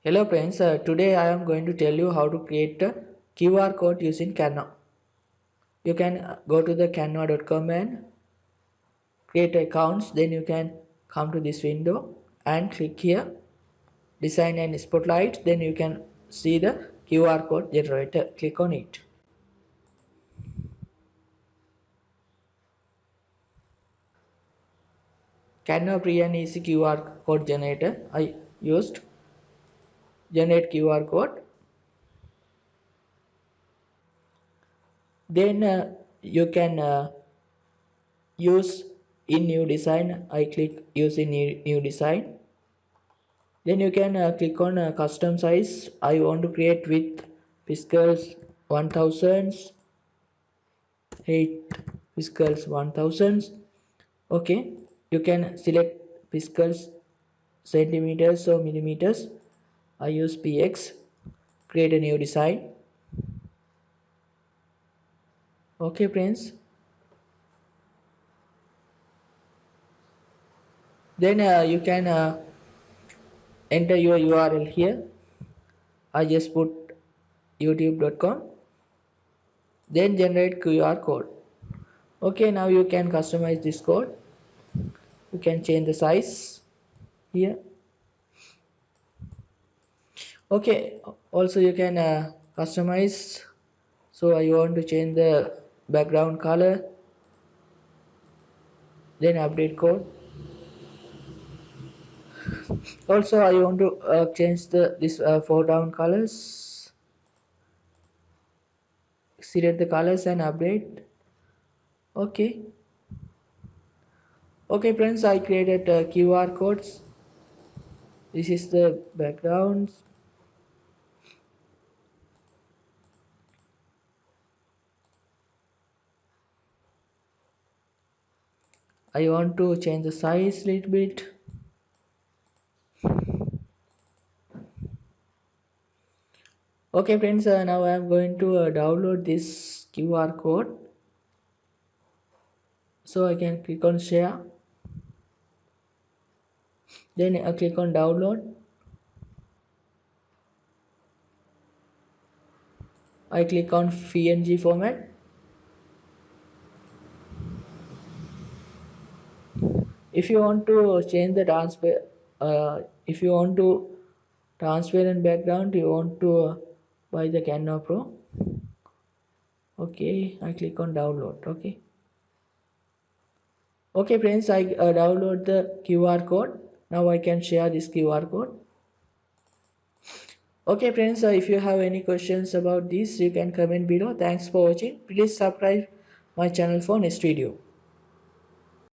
Hello friends, today I am going to tell you how to create a QR code using Canva. You can go to the canva.com and create accounts. Then you can come to this window and click here, design and spotlight. Then you can see the QR code generator. Click on it. Canva free and easy QR code generator. I used generate QR code. Then you can use in new design. I click use in new design. Then you can click on custom size. I want to create with pixels 1000, 8 pixels 1000. Okay, you can select pixels centimeters or millimeters. I use px. Create a new design. Okay friends, then you can enter your URL here. I just put youtube.com. Then generate QR code. Okay, now you can customize this code. You can change the size here. Okay, also you can customize. So I want to change the background color, then update code. Also I want to change the this foreground colors. Select the colors and update. Okay. Okay friends, I created QR codes. This is the backgrounds. I want to change the size little bit. Okay friends, now I am going to download this QR code. So I can click on share. Then I click on download. I click on PNG format. If you want to change the transfer, if you want to transparent background, you want to buy the Canva Pro. Okay, I click on download. Okay friends, I download the QR code. Now I can share this QR code. Okay friends, if you have any questions about this, you can comment below. Thanks for watching. Please subscribe my channel for next video.